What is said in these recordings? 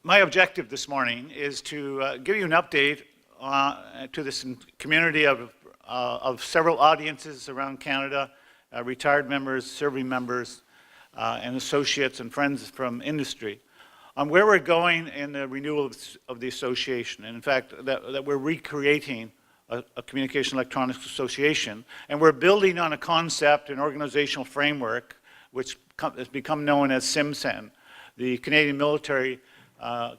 My objective this morning is to give you an update to this community of several audiences around Canada, retired members, serving members, and associates and friends from industry, on where we're going in the renewal of the association. And in fact, that we're recreating a Communication Electronics Association, and we're building on a concept, an organizational framework, which has become known as CIMSEN, the Canadian Military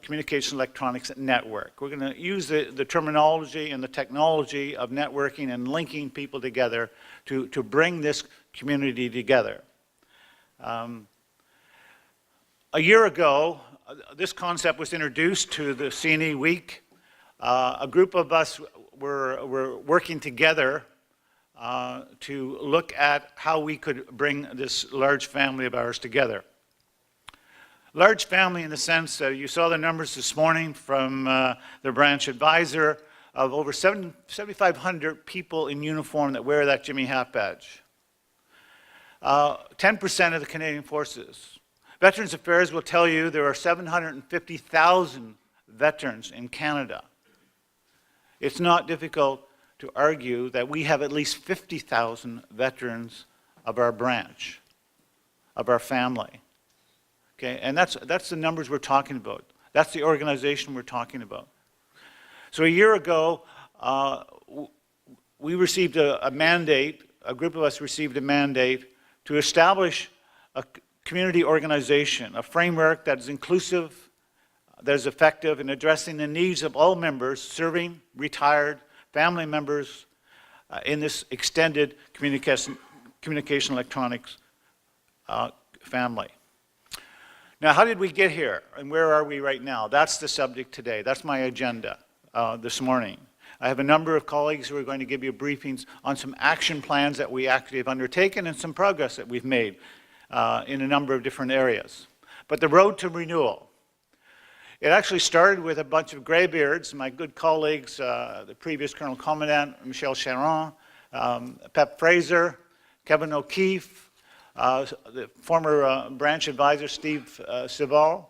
Communication Electronics Network. We're going to use the terminology and the technology of networking and linking people together to bring this community together. A year ago, this concept was introduced to the CNE Week. A group of us were working together to look at how we could bring this large family of ours together. Large family in the sense that you saw the numbers this morning from the branch advisor of over 7,500 people in uniform that wear that Jimmy Hat badge. 10% of the Canadian Forces. Veterans Affairs will tell you there are 750,000 veterans in Canada. It's not difficult to argue that we have at least 50,000 veterans of our branch, of our family. Okay, and that's the numbers we're talking about. That's the organization we're talking about. So a year ago, we received a mandate, a group of us received a mandate to establish a community organization, a framework that is inclusive, that is effective in addressing the needs of all members, serving, retired, family members in this extended communication electronics family. Now, how did we get here, and where are we right now? That's the subject today. That's my agenda this morning. I have a number of colleagues who are going to give you briefings on some action plans that we actually have undertaken and some progress that we've made in a number of different areas. But the road to renewal. It actually started with a bunch of graybeards, my good colleagues, the previous Colonel Commandant, Michel Charon, Pep Fraser, Kevin O'Keefe, the former branch advisor, Steve Sival,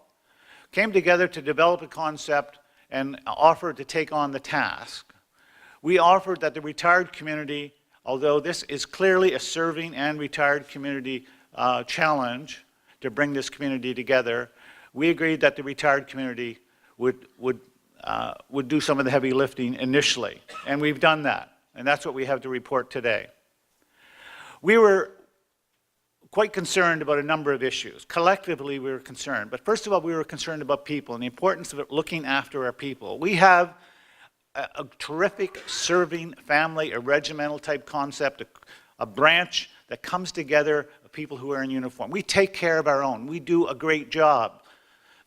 came together to develop a concept and offered to take on the task. We offered that the retired community, although this is clearly a serving and retired community challenge to bring this community together, we agreed that the retired community would do some of the heavy lifting initially. And we've done that. And that's what we have to report today. We were quite concerned about a number of issues. Collectively, we were concerned. But first of all, we were concerned about people and the importance of looking after our people. We have a terrific serving family, a regimental type concept, a branch that comes together of people who are in uniform. We take care of our own. We do a great job.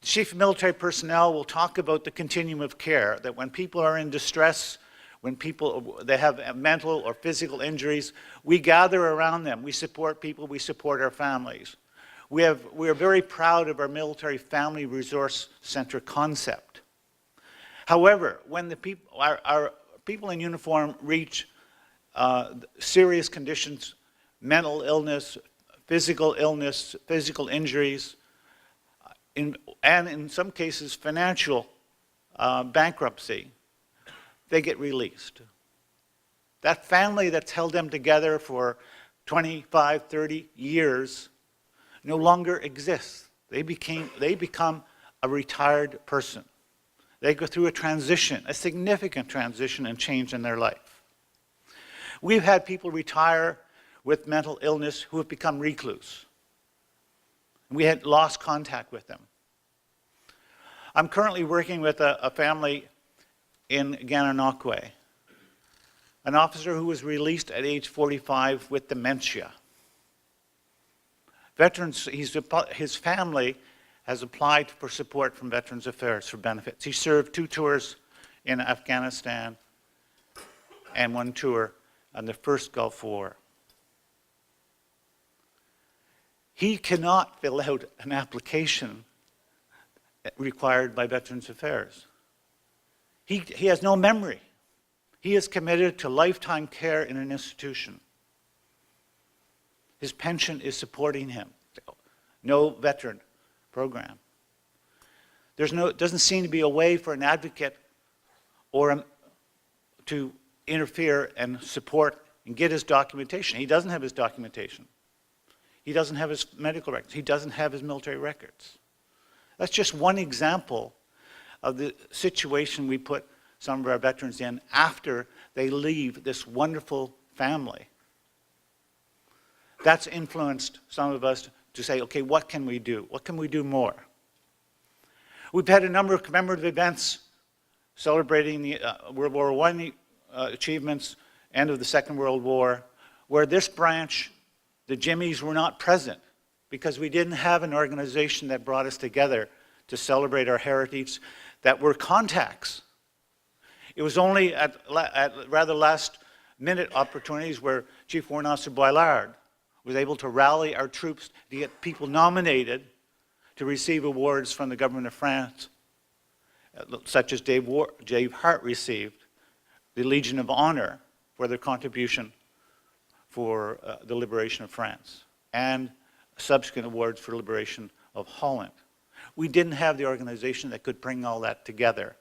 The Chief of Military Personnel will talk about the continuum of care, that when people are in distress, when they have mental or physical injuries, we gather around them. We support people, we support our families. We are very proud of our Military Family Resource Center concept. However, when our people in uniform reach serious conditions, mental illness, physical injuries, and in some cases financial bankruptcy, they get released. That family that's held them together for 25, 30 years no longer exists. They become a retired person. They go through a transition, a significant transition and change in their life. We've had people retire with mental illness who have become recluse. We had lost contact with them. I'm currently working with a family in Gananoque, an officer who was released at age 45 with dementia. His family has applied for support from Veterans Affairs for benefits. He served 2 tours in Afghanistan and 1 tour on the first Gulf War. He cannot fill out an application required by Veterans Affairs. He has no memory. He is committed to lifetime care in an institution. His pension is supporting him. No veteran program. It doesn't seem to be a way for an advocate to interfere and support and get his documentation. He doesn't have his documentation. He doesn't have his medical records. He doesn't have his military records. That's just one example of the situation we put some of our veterans in after they leave this wonderful family. That's influenced some of us to say, okay, what can we do? What can we do more? We've had a number of commemorative events celebrating the World War I achievements, end of the Second World War, where this branch, the Jimmies, were not present because we didn't have an organization that brought us together to celebrate our heritage, that were contacts. It was only at rather last-minute opportunities where Chief Warrant Officer Boilard was able to rally our troops to get people nominated to receive awards from the government of France, such as Dave Hart received the Legion of Honor for their contribution for the liberation of France, and subsequent awards for liberation of Holland. We didn't have the organization that could bring all that together.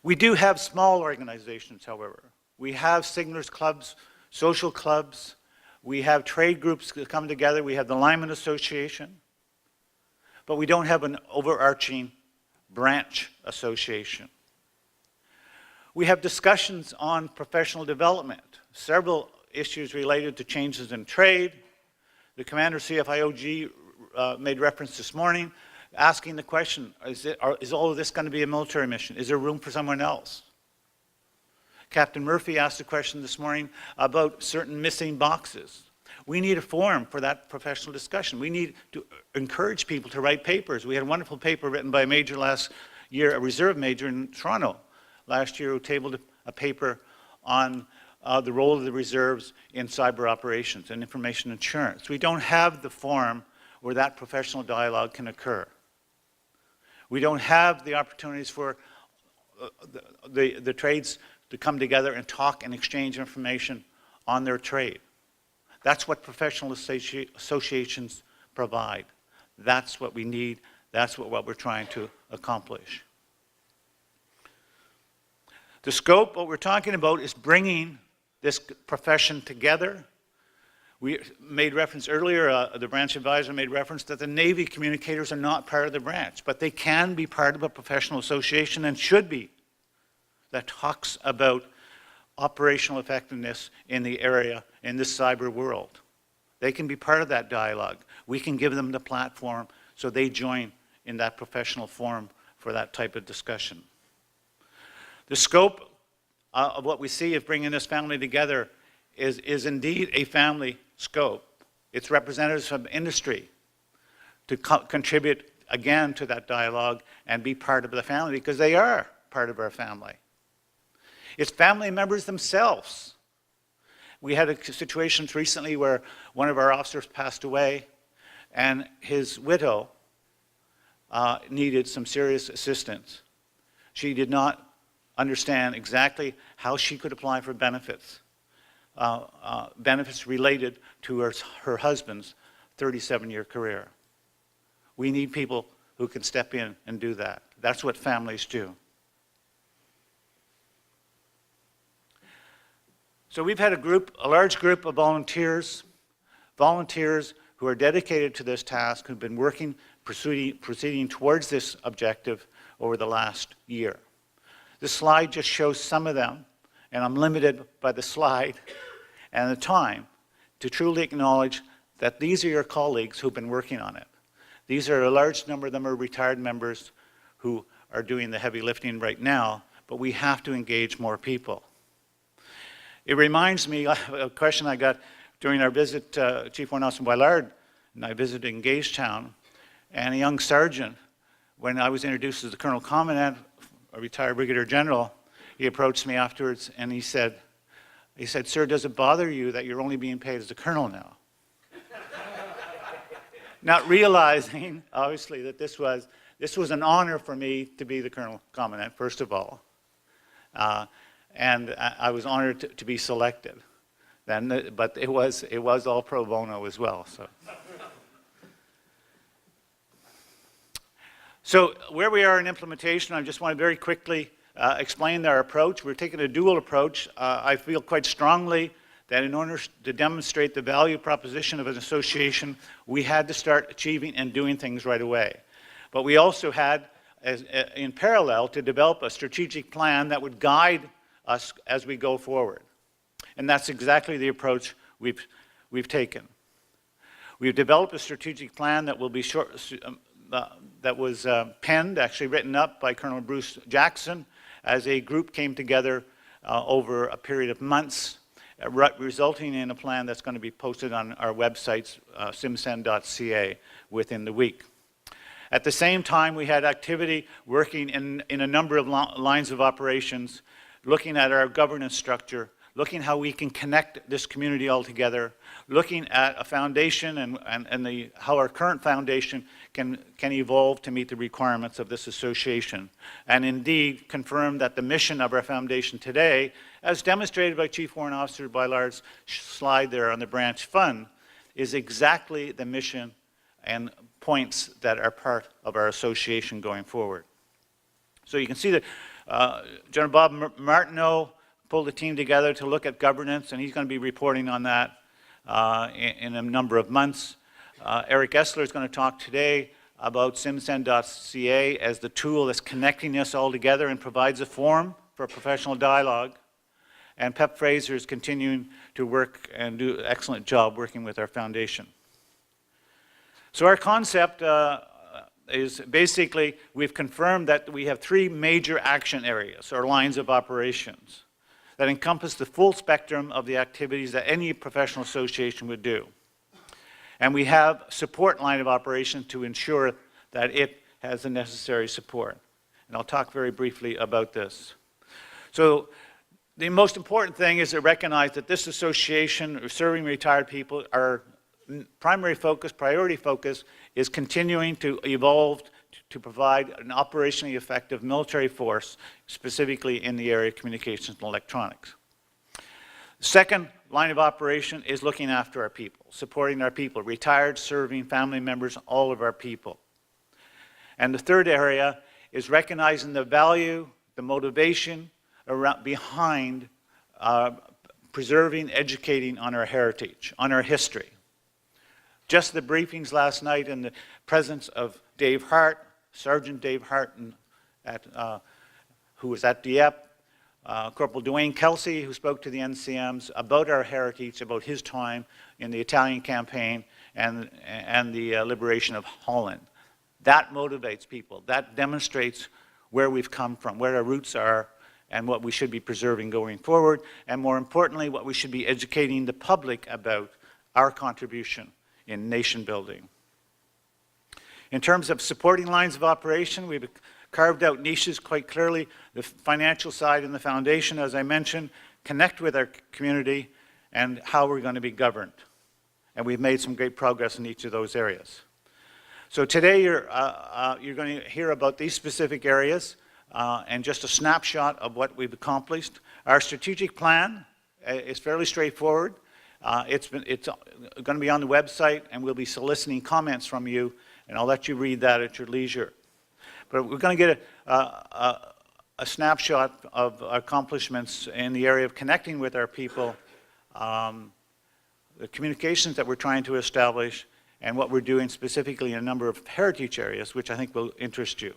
We do have small organizations, however. We have Signalers Clubs, social clubs. We have trade groups that come together. We have the Lineman Association. But we don't have an overarching branch association. We have discussions on professional development, several issues related to changes in trade. The Commander CFIOG made reference this morning, asking the question, is all of this going to be a military mission? Is there room for someone else? Captain Murphy asked a question this morning about certain missing boxes. We need a forum for that professional discussion. We need to encourage people to write papers. We had a wonderful paper written by a major last year, a reserve major in Toronto last year, who tabled a paper on the role of the reserves in cyber operations and information insurance. We don't have the forum where that professional dialogue can occur. We don't have the opportunities for the trades to come together and talk and exchange information on their trade. That's what professional associations provide. That's what we need. That's what we're trying to accomplish. The scope, what we're talking about, is bringing this profession together. We made reference earlier, the branch advisor made reference that the Navy communicators are not part of the branch, but they can be part of a professional association and should be, that talks about operational effectiveness in the area, in this cyber world. They can be part of that dialogue. We can give them the platform so they join in that professional forum for that type of discussion. The scope of what we see of bringing this family together is indeed a family scope. It's representatives from industry to contribute again to that dialogue and be part of the family, because they are part of our family. It's family members themselves. We had a situation recently where one of our officers passed away and his widow needed some serious assistance. She did not understand exactly how she could apply for benefits. Benefits related to her husband's 37-year career. We need people who can step in and do that. That's what families do. So we've had a large group of volunteers who are dedicated to this task, who've been working, proceeding towards this objective over the last year. This slide just shows some of them, and I'm limited by the slide and the time to truly acknowledge that these are your colleagues who've been working on it. These are a large number of them are retired members who are doing the heavy lifting right now, but we have to engage more people. It reminds me of a question I got during our visit, Chief Warrant Officer Boilard and I visited Gagetown, and a young sergeant, when I was introduced as the Colonel Commandant, a retired Brigadier-General, he approached me afterwards and he said, "Sir, does it bother you that you're only being paid as a colonel now?" Not realizing, obviously, that this was an honor for me to be the Colonel Commandant, first of all. And I was honored to be selected. then, but it was all pro bono as well. So where we are in implementation, I just want to very quickly explain our approach. We're taking a dual approach. I feel quite strongly that in order to demonstrate the value proposition of an association, we had to start achieving and doing things right away. But we also had, in parallel, to develop a strategic plan that would guide us as we go forward. And that's exactly the approach we've taken. We've developed a strategic plan that will be that was penned, actually written up by Colonel Bruce Jackson, as a group came together over a period of months, resulting in a plan that's going to be posted on our websites, simsen.ca, within the week. At the same time, we had activity working in a number of lines of operations, looking at our governance structure, looking how we can connect this community all together, looking at a foundation and how our current foundation can evolve to meet the requirements of this association. And indeed, confirm that the mission of our foundation today, as demonstrated by Chief Warrant Officer Bylard's slide there on the branch fund, is exactly the mission and points that are part of our association going forward. So you can see that General Bob Martineau pulled a team together to look at governance, and he's going to be reporting on that in a number of months. Eric Essler is going to talk today about simsen.ca as the tool that's connecting us all together and provides a forum for professional dialogue. And Pep Fraser is continuing to work and do an excellent job working with our foundation. So our concept is basically, we've confirmed that we have three major action areas, or lines of operations, that encompass the full spectrum of the activities that any professional association would do. And we have a support line of operation to ensure that it has the necessary support. And I'll talk very briefly about this. So the most important thing is to recognize that this association, serving retired people, our primary focus, priority focus, is continuing to evolve to provide an operationally effective military force, specifically in the area of communications and electronics. The second line of operation is looking after our people, supporting our people, retired, serving, family members, all of our people. And the third area is recognizing the value, the motivation behind preserving, educating on our heritage, on our history. Just the briefings last night in the presence of Dave Hart, Sergeant Dave Hart, who was at Dieppe, Corporal Dwayne Kelsey, who spoke to the NCMs about our heritage, about his time in the Italian campaign and the liberation of Holland. That motivates people. That demonstrates where we've come from, where our roots are, and what we should be preserving going forward, and more importantly, what we should be educating the public about our contribution in nation building. In terms of supporting lines of operation, we've carved out niches quite clearly. The financial side and the foundation, as I mentioned, connect with our community and how we're going to be governed. And we've made some great progress in each of those areas. So today you're going to hear about these specific areas and just a snapshot of what we've accomplished. Our strategic plan is fairly straightforward. It's going to be on the website, and we'll be soliciting comments from you, and I'll let you read that at your leisure. But we're going to get a snapshot of accomplishments in the area of connecting with our people, the communications that we're trying to establish, and what we're doing specifically in a number of heritage areas, which I think will interest you.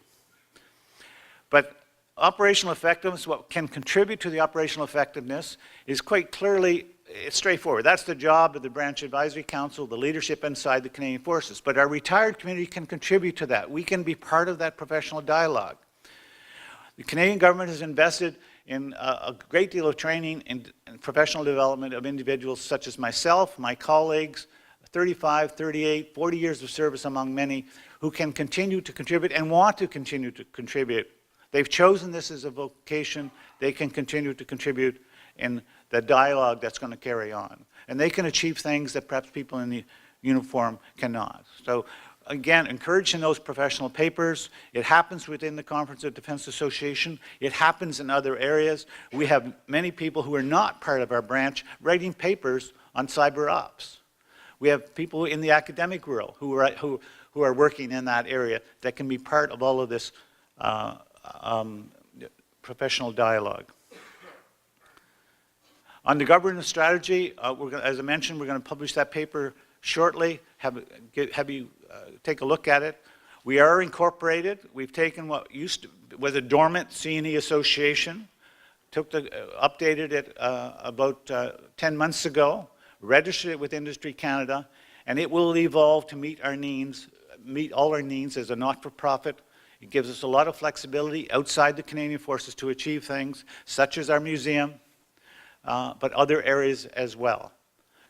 But operational effectiveness, what can contribute to the operational effectiveness, is quite clearly, it's straightforward. That's the job of the Branch Advisory Council, the leadership inside the Canadian Forces. But our retired community can contribute to that. We can be part of that professional dialogue. The Canadian government has invested in a great deal of training and professional development of individuals such as myself, my colleagues, 35, 38, 40 years of service among many, who can continue to contribute and want to continue to contribute. They've chosen this as a vocation. They can continue to contribute in the dialogue that's going to carry on. And they can achieve things that perhaps people in the uniform cannot. So again, encouraging those professional papers. It happens within the Conference of Defense Association. It happens in other areas. We have many people who are not part of our branch writing papers on cyber ops. We have people in the academic world who are working in that area that can be part of all of this professional dialogue. On the governance strategy, as I mentioned, we're going to publish that paper shortly. Have you take a look at it. We are incorporated. We've taken what was a dormant C&E association, updated it about 10 months ago, registered it with Industry Canada, and it will evolve to meet all our needs as a not-for-profit. It gives us a lot of flexibility outside the Canadian Forces to achieve things, such as our museum, but other areas as well.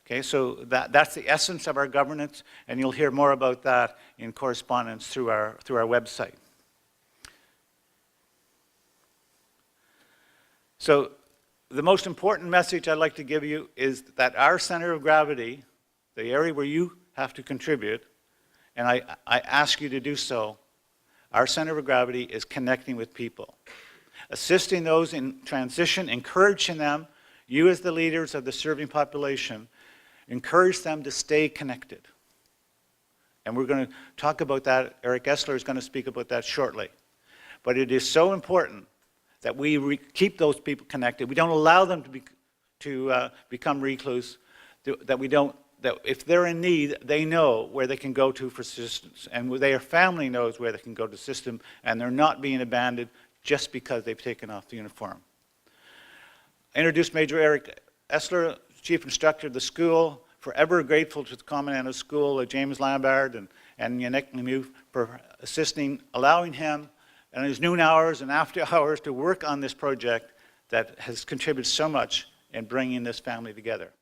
Okay, so that's the essence of our governance, and you'll hear more about that in correspondence through our website. So the most important message I'd like to give you is that our center of gravity, the area where you have to contribute, and I ask you to do so, our center of gravity is connecting with people, assisting those in transition, encouraging them, you as the leaders of the serving population, encourage them to stay connected. And we're going to talk about that. Eric Essler is going to speak about that shortly. But it is so important that we keep those people connected. We don't allow them to become recluse, that if they're in need, they know where they can go to for assistance. And their family knows where they can go to system, and they're not being abandoned just because they've taken off the uniform. I introduced Major Eric Essler, Chief Instructor of the school, forever grateful to the Commandant of the school, James Lambert and Yannick Lemieux, for allowing him in his noon hours and after hours to work on this project that has contributed so much in bringing this family together.